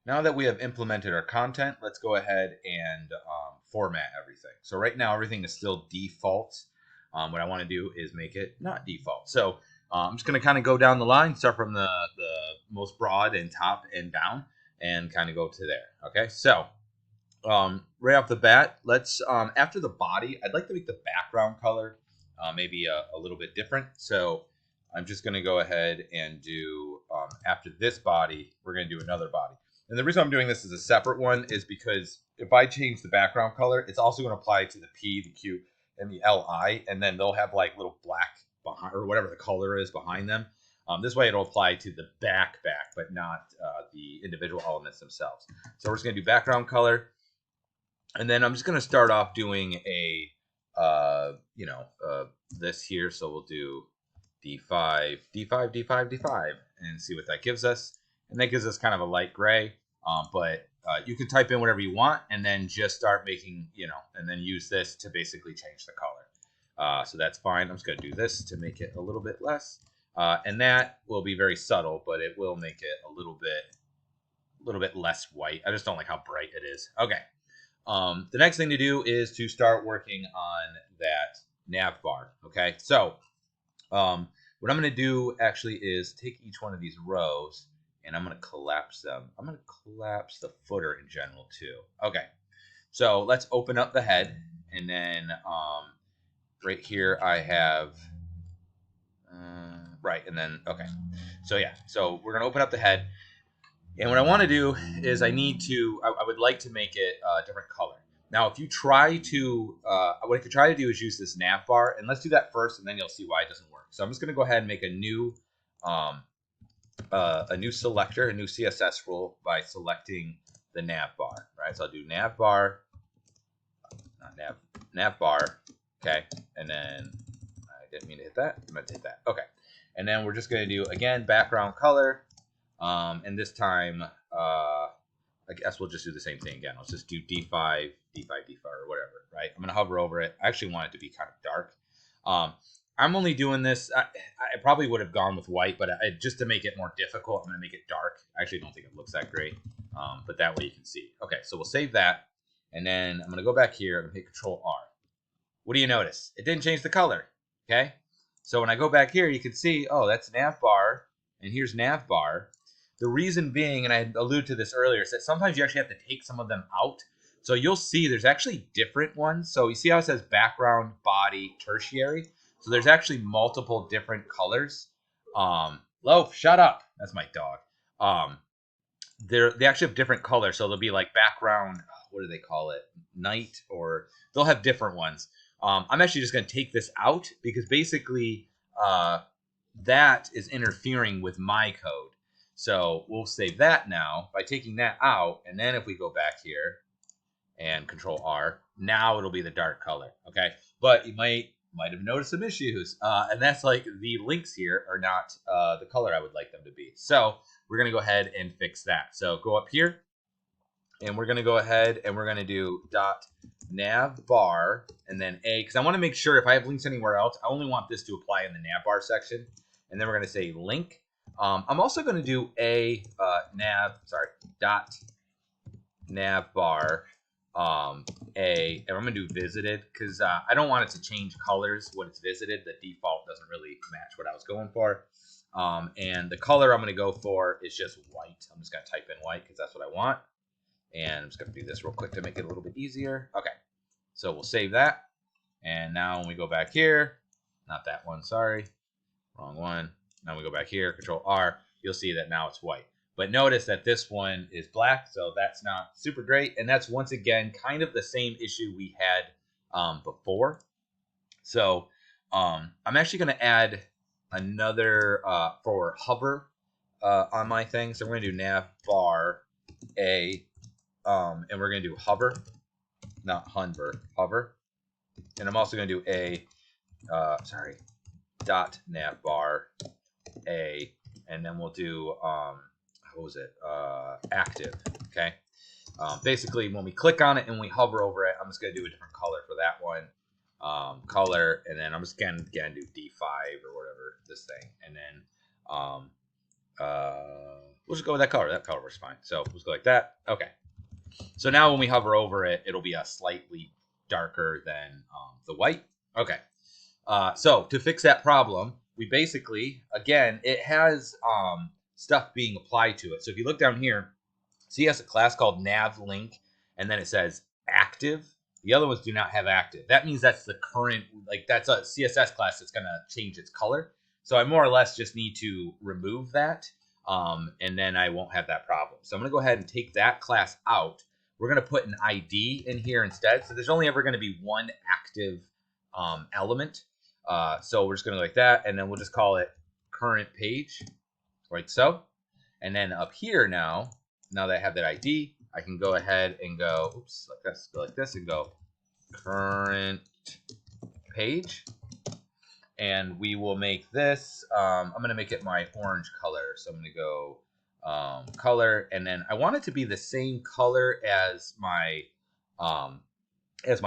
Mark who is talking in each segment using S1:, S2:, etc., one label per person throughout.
S1: Now that we have implemented our content, let's go ahead and format everything. So right now, everything is still default. What I want to do is make it not default. So I'm just going to kind of go down the line, start from the most broad and top and down, and kind of go to there. Okay, so right off the bat, let's after the body, I'd like to make the background color maybe a little bit different. So I'm just going to go ahead and do after this body, we're going to do another body. And the reason I'm doing this as a separate one is because if I change the background color, it's also going to apply to the P, the Q, and the LI, and then they'll have like little black behind or whatever the color is behind them. This way it'll apply to the back, but not the individual elements themselves. So we're just going to do background color. And then I'm just going to start off doing a, this here. So we'll do D5, D5, D5, D5, and see what that gives us. And that gives us kind of a light gray, but you can type in whatever you want and then just start making, and then use this to basically change the color. So that's fine. I'm just going to do this to make it a little bit less. And that will be very subtle, but it will make it a little bit less white. I just don't like how bright it is. Okay. The next thing to do is to start working on that nav bar. Okay, so what I'm going to do actually is take each one of these rows and I'm going to collapse them. I'm going to collapse the footer in general too. Okay, so let's open up the head, and then right here I have and then okay, so yeah, so we're going to open up the head. And what I want to do is I would like to make it a different color. Now, if you try to, what I could try to do is use this nav bar, and let's do that first, and then you'll see why it doesn't work. So I'm just going to go ahead and make a new selector, a new CSS rule by selecting the nav bar, right? So I'll do nav bar, nav bar, okay, and then I didn't mean to hit that. I meant to hit that. Okay, and then we're just going to do again background color. And this time, I guess we'll just do the same thing again. Let's just do D5, D5, D5, or whatever, right? I'm going to hover over it. I actually want it to be kind of dark. I'm only doing this. I probably would have gone with white, but just to make it more difficult, I'm going to make it dark. I actually don't think it looks that great, but that way you can see. Okay, so we'll save that. And then I'm going to go back here and hit Control R. What do you notice? It didn't change the color, okay? So when I go back here, you can see, oh, that's nav bar, and here's nav bar. The reason being, and I alluded to this earlier, is that sometimes you actually have to take some of them out. So you'll see there's actually different ones. So you see how it says background, body, tertiary? So there's actually multiple different colors. Loaf, shut up. That's my dog. They actually have different colors. So they'll be like background, what do they call it? Night, or they'll have different ones. I'm actually just going to take this out because basically that is interfering with my code. So we'll save that now by taking that out. And then if we go back here and Control R, now it'll be the dark color. Okay. But you might have noticed some issues. And that's like the links here are not the color I would like them to be. So we're going to go ahead and fix that. So go up here and we're going to go ahead and we're going to do dot nav bar and then A, because I want to make sure if I have links anywhere else, I only want this to apply in the nav bar section. And then we're going to say link. I'm also going to do a dot nav bar A, and I'm going to do visited because I don't want it to change colors when it's visited. The default doesn't really match what I was going for. And the color I'm going to go for is just white. I'm just going to type in white because that's what I want. And I'm just going to do this real quick to make it a little bit easier. Okay, so we'll save that. And now when we go back here, not that one, sorry, wrong one. Now we go back here, Control R, you'll see that now it's white. But notice that this one is black, so that's not super great. And that's, once again, kind of the same issue we had before. So I'm actually going to add another for hover on my thing. So we're going to do nav bar A, and we're going to do hover, not hunver, hover. And I'm also going to do a, dot nav bar A, and then we'll do what was it, active. Okay, basically when we click on it and we hover over it, I'm just going to do a different color for that one, color, and then I'm just going to do D5 or whatever this thing, and then We'll just go with that color. That color works fine. So we'll just go like that. Okay. So now when we hover over it, it'll be a slightly darker than the white. Okay. So to fix that problem, we basically, again, it has stuff being applied to it. So if you look down here, see it has a class called navLink, and then it says active. The other ones do not have active. That means that's the current, like that's a CSS class that's going to change its color. So I more or less just need to remove that, and then I won't have that problem. So I'm going to go ahead and take that class out. We're going to put an ID in here instead. So there's only ever going to be one active element. So we're just going to go like that, and then we'll just call it current page, like so. And then up here now that I have that ID, I can go ahead and go, oops, like this, go like this and go current page. And we will make this, I'm going to make it my orange color. So I'm going to go color, and then I want it to be the same color as my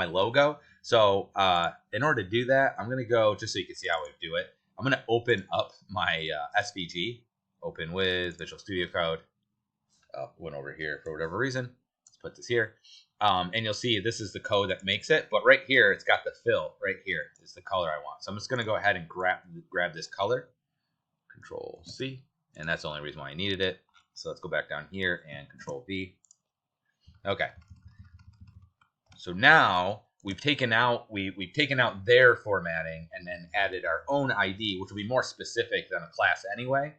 S1: logo. So in order to do that, I'm going to go, just so you can see how I do it, I'm going to open up my SVG, open with Visual Studio Code. Went over here for whatever reason. Let's put this here. And you'll see this is the code that makes it. But right here, it's got the fill. Right here is the color I want. So I'm just going to go ahead and grab this color. Control C. And that's the only reason why I needed it. So let's go back down here and Control V. Okay. So now we've taken out their formatting and then added our own ID, which will be more specific than a class anyway.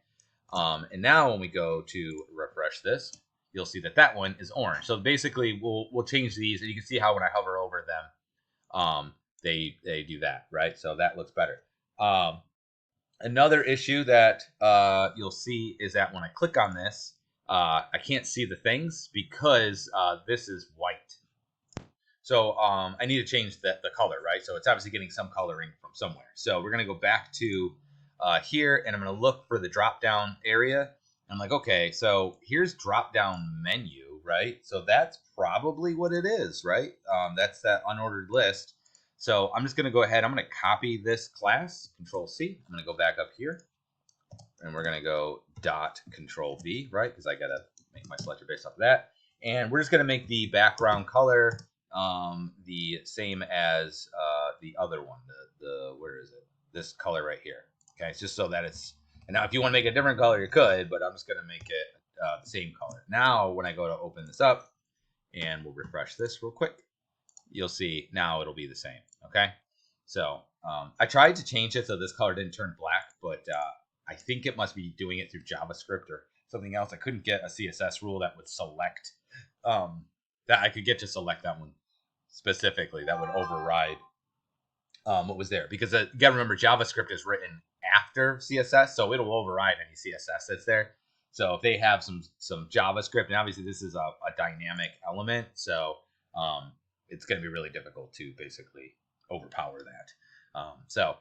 S1: And now when we go to refresh this, you'll see that that one is orange. So basically, we'll change these, and you can see how when I hover over them, they do that, right? So that looks better. Another issue that you'll see is that when I click on this, I can't see the things because this is white. So I need to change the color, right? So it's obviously getting some coloring from somewhere. So we're going to go back to here, and I'm going to look for the drop-down area. I'm like, okay, so here's drop-down menu, right? So that's probably what it is, right? That's that unordered list. So I'm just going to go ahead. I'm going to copy this class, Control C. I'm going to go back up here, and we're going to go dot Control V, right? Because I got to make my selector based off of that. And we're just going to make the background color the same as the other one. The where is it? This color right here. Okay, it's just so that it's. And now, if you want to make a different color, you could, but I'm just going to make it the same color. Now, when I go to open this up, and we'll refresh this real quick, you'll see now it'll be the same. Okay, so I tried to change it so this color didn't turn black, but I think it must be doing it through JavaScript or something else. I couldn't get a CSS rule that would select that I could get to select that one specifically that would override what was there, because you got to remember JavaScript is written after CSS, so it'll override any CSS that's there. So if they have some JavaScript, and obviously this is a dynamic element, so it's going to be really difficult to basically overpower that. So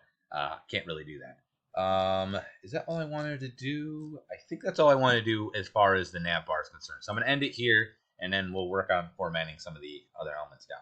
S1: can't really do that. Is that all I wanted to do? I think that's all I want to do as far as the nav bar is concerned. So I'm going to end it here, and then we'll work on formatting some of the other elements down.